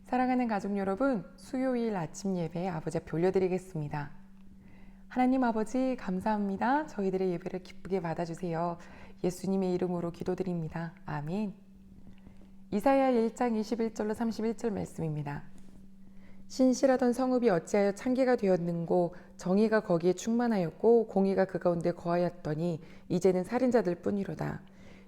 사랑하는 가족 여러분, 수요일 아침 예배 아버지 앞에 올려드리겠습니다. 하나님 아버지 감사합니다. 저희들의 예배를 기쁘게 받아주세요. 예수님의 이름으로 기도드립니다. 아멘. 이사야 1장 21절로 31절 말씀입니다. 신실하던 성읍이 어찌하여 창기가 되었는고 정의가 거기에 충만하였고 공의가 그 가운데 거하였더니 이제는 살인자들 뿐이로다.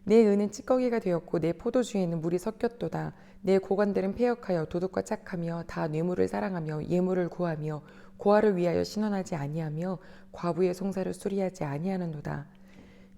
내 은은 찌꺼기가 되었고 내 포도주에는 물이 섞였도다. 내 고관들은 패역하여 도둑과 짝하며 다 뇌물을 사랑하며 예물을 구하며 고아를 위하여 신원하지 아니하며 과부의 송사를 수리하지 아니하는도다.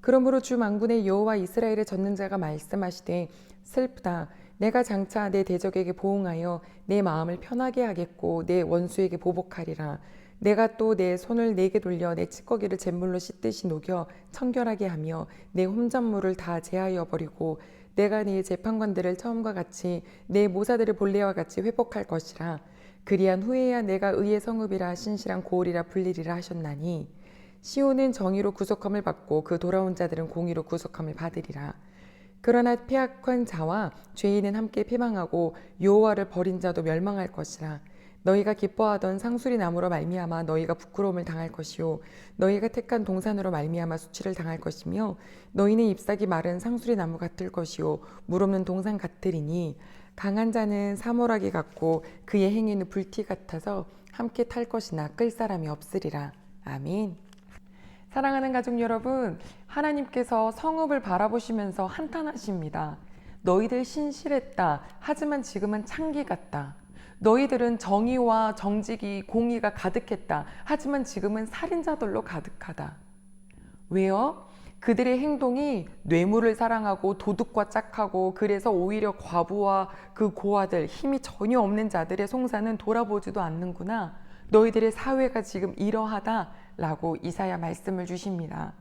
그러므로 주 만군의 여호와 이스라엘의 전능자가 말씀하시되 슬프다. 내가 장차 내 대적에게 보응하여 내 마음을 편하게 하겠고 내 원수에게 보복하리라. 내가 또 내 손을 내게 돌려 내 찌꺼기를 잿물로 씻듯이 녹여 청결하게 하며 내 홈잔물을 다 제하여 버리고 내가 네 재판관들을 처음과 같이 내 모사들을 본래와 같이 회복할 것이라. 그리한 후에야 내가 의의 성읍이라 신실한 고을이라 불리리라 하셨나니 시온은 정의로 구속함을 받고 그 돌아온 자들은 공의로 구속함을 받으리라. 그러나 패악한 자와 죄인은 함께 패망하고 여호와를 버린 자도 멸망할 것이라. 너희가 기뻐하던 상수리 나무로 말미암아 너희가 부끄러움을 당할 것이요 너희가 택한 동산으로 말미암아 수치를 당할 것이며 너희는 잎사귀 마른 상수리 나무 같을 것이요 물 없는 동산 같으리니 강한 자는 사모라기 같고 그의 행위는 불티 같아서 함께 탈 것이나 끌 사람이 없으리라. 아멘. 사랑하는 가족 여러분, 하나님께서 성읍을 바라보시면서 한탄하십니다. 너희들 신실했다. 하지만 지금은 창기 같다. 너희들은 정의와 정직이 공의가 가득했다. 하지만 지금은 살인자들로 가득하다. 왜요? 그들의 행동이 뇌물을 사랑하고 도둑과 짝하고 그래서 오히려 과부와 그 고아들, 힘이 전혀 없는 자들의 송사는 돌아보지도 않는구나. 너희들의 사회가 지금 이러하다라고 이사야 말씀을 주십니다.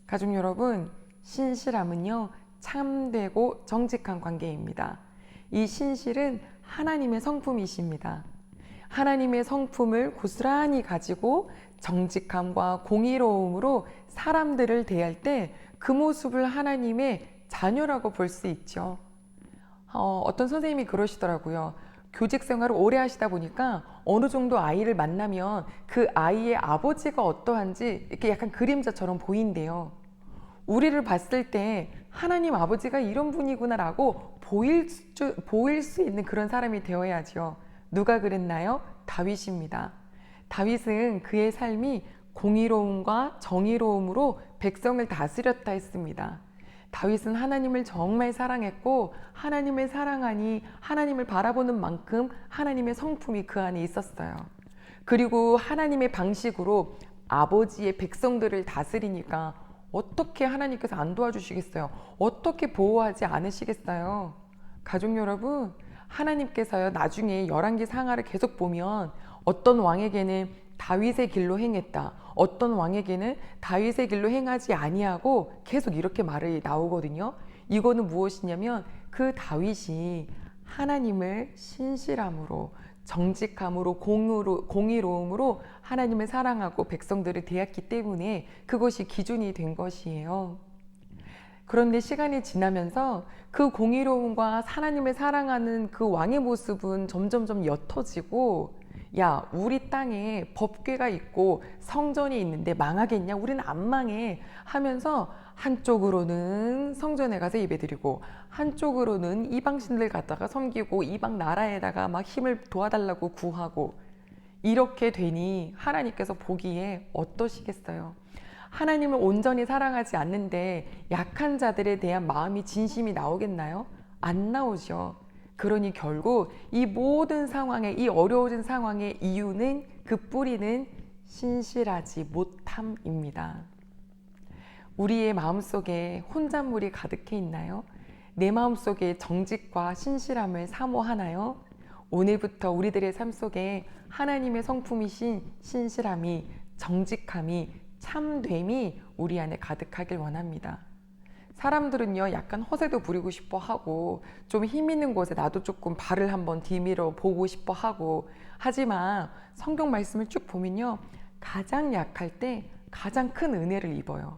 가족 여러분, 신실함은요, 참되고 정직한 관계입니다. 이 신실은 하나님의 성품이십니다. 하나님의 성품을 고스란히 가지고 정직함과 공의로움으로 사람들을 대할 때 그 모습을 하나님의 자녀라고 볼 수 있죠. 어떤 선생님이 그러시더라고요. 교직 생활을 오래 하시다 보니까 어느 정도 아이를 만나면 그 아이의 아버지가 어떠한지 이렇게 약간 그림자처럼 보인대요. 우리를 봤을 때 하나님 아버지가 이런 분이구나 라고 보일 수 있는 그런 사람이 되어야죠. 누가 그랬나요? 다윗입니다. 다윗은 그의 삶이 공의로움과 정의로움으로 백성을 다스렸다 했습니다. 다윗은 하나님을 정말 사랑했고 하나님을 사랑하니 하나님을 바라보는 만큼 하나님의 성품이 그 안에 있었어요. 그리고 하나님의 방식으로 아버지의 백성들을 다스리니까 어떻게 하나님께서 안 도와주시겠어요? 어떻게 보호하지 않으시겠어요? 가족 여러분, 하나님께서요 나중에 열왕기 상하를 계속 보면 어떤 왕에게는 다윗의 길로 행했다. 어떤 왕에게는 다윗의 길로 행하지 아니하고 계속 이렇게 말이 나오거든요. 이거는 무엇이냐면 그 다윗이 하나님을 신실함으로 정직함으로 공의로움으로 하나님을 사랑하고 백성들을 대했기 때문에 그것이 기준이 된 것이에요. 그런데 시간이 지나면서 그 공의로움과 하나님을 사랑하는 그 왕의 모습은 점점점 옅어지고 야, 우리 땅에 법궤가 있고 성전이 있는데 망하겠냐? 우리는 안 망해 하면서 한쪽으로는 성전에 가서 예배드리고 한쪽으로는 이방신들 갖다가 섬기고 이방 나라에다가 막 힘을 도와달라고 구하고 이렇게 되니 하나님께서 보기에 어떠시겠어요? 하나님을 온전히 사랑하지 않는데 약한 자들에 대한 마음이 진심이 나오겠나요? 안 나오죠. 그러니 결국 이 모든 상황에, 이 어려워진 상황의 이유는 그 뿌리는 신실하지 못함입니다. 우리의 마음속에 혼잣물이 가득해 있나요? 내 마음속에 정직과 신실함을 사모하나요? 오늘부터 우리들의 삶 속에 하나님의 성품이신 신실함이, 정직함이, 참됨이 우리 안에 가득하길 원합니다. 사람들은요 약간 허세도 부리고 싶어 하고 좀 힘 있는 곳에 나도 조금 발을 한번 디밀어 보고 싶어 하고 하지만 성경 말씀을 쭉 보면요 가장 약할 때 가장 큰 은혜를 입어요.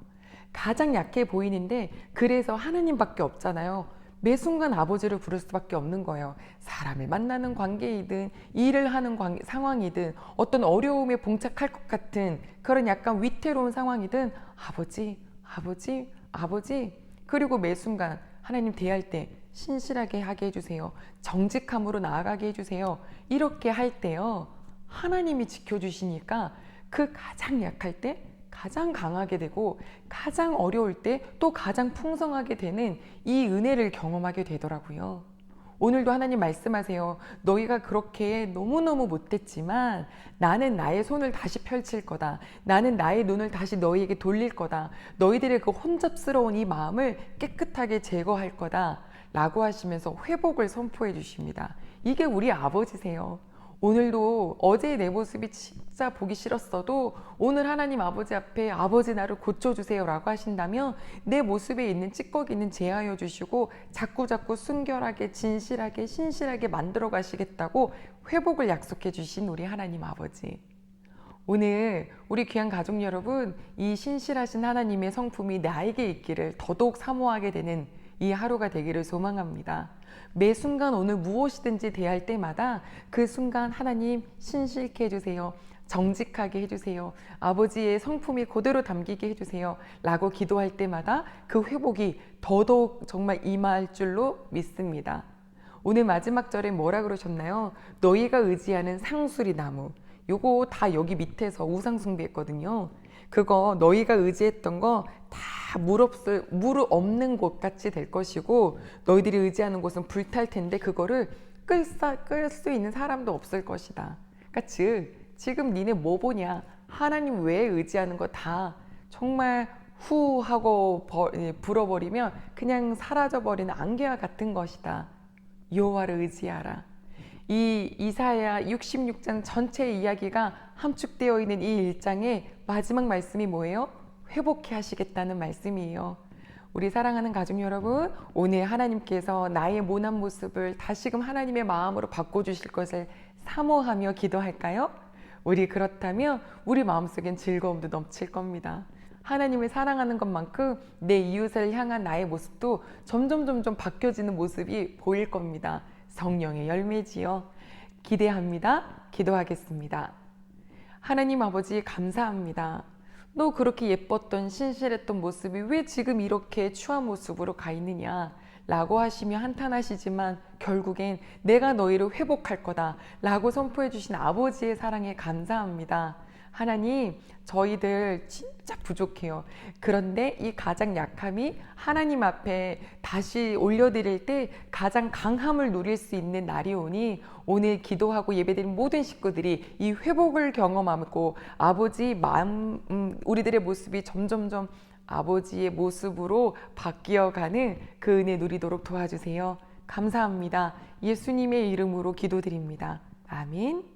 가장 약해 보이는데 그래서 하나님밖에 없잖아요. 매 순간 아버지를 부를 수밖에 없는 거예요. 사람을 만나는 관계이든 일을 하는 상황이든 어떤 어려움에 봉착할 것 같은 그런 약간 위태로운 상황이든 아버지, 아버지, 아버지. 그리고 매 순간 하나님 대할 때 신실하게 하게 해주세요. 정직함으로 나아가게 해주세요. 이렇게 할 때요, 하나님이 지켜주시니까 그 가장 약할 때 가장 강하게 되고 가장 어려울 때 또 가장 풍성하게 되는 이 은혜를 경험하게 되더라고요. 오늘도 하나님 말씀하세요. 너희가 그렇게 너무너무 못됐지만 나는 나의 손을 다시 펼칠 거다. 나는 나의 눈을 다시 너희에게 돌릴 거다. 너희들의 그 혼잡스러운 이 마음을 깨끗하게 제거할 거다. 라고 하시면서 회복을 선포해 주십니다. 이게 우리 아버지세요. 오늘도 어제의 내 모습이 진짜 보기 싫었어도 오늘 하나님 아버지 앞에 아버지 나를 고쳐주세요 라고 하신다면 내 모습에 있는 찌꺼기는 제하여 주시고 자꾸자꾸 순결하게 진실하게 신실하게 만들어 가시겠다고 회복을 약속해 주신 우리 하나님 아버지. 오늘 우리 귀한 가족 여러분, 이 신실하신 하나님의 성품이 나에게 있기를 더더욱 사모하게 되는 이 하루가 되기를 소망합니다. 매 순간 오늘 무엇이든지 대할 때마다 그 순간 하나님 신실케 해주세요. 정직하게 해주세요. 아버지의 성품이 그대로 담기게 해주세요. 라고 기도할 때마다 그 회복이 더더욱 정말 임할 줄로 믿습니다. 오늘 마지막 절에 뭐라 그러셨나요? 너희가 의지하는 상수리 나무. 요거 다 여기 밑에서 우상 숭배했거든요. 그거 너희가 의지했던 거 다 물 없는 곳 같이 될 것이고 너희들이 의지하는 곳은 불탈 텐데 그거를 끌 수 있는 사람도 없을 것이다. 그러니까 즉 지금 니네 뭐 보냐? 하나님 외에 의지하는 거 다 정말 후 하고 불어버리면 그냥 사라져버리는 안개와 같은 것이다. 여호와를 의지하라. 이 이사야 66장 전체 이야기가 함축되어 있는 이 1장의 마지막 말씀이 뭐예요? 회복해 하시겠다는 말씀이에요. 우리 사랑하는 가족 여러분, 오늘 하나님께서 나의 모난 모습을 다시금 하나님의 마음으로 바꿔주실 것을 사모하며 기도할까요? 우리 그렇다면 우리 마음속엔 즐거움도 넘칠 겁니다. 하나님을 사랑하는 것만큼 내 이웃을 향한 나의 모습도 점점 바뀌어지는 모습이 보일 겁니다. 성령의 열매지요. 기대합니다. 기도하겠습니다. 하나님 아버지 감사합니다. 너 그렇게 예뻤던 신실했던 모습이 왜 지금 이렇게 추한 모습으로 가 있느냐 라고 하시며 한탄하시지만 결국엔 내가 너희를 회복할 거다 라고 선포해 주신 아버지의 사랑에 감사합니다. 하나님, 저희들 진짜 부족해요. 그런데 이 가장 약함이 하나님 앞에 다시 올려드릴 때 가장 강함을 누릴 수 있는 날이 오니 오늘 기도하고 예배드린 모든 식구들이 이 회복을 경험하고 아버지 마음, 우리들의 모습이 점점점 아버지의 모습으로 바뀌어가는 그 은혜 누리도록 도와주세요. 감사합니다. 예수님의 이름으로 기도드립니다. 아멘.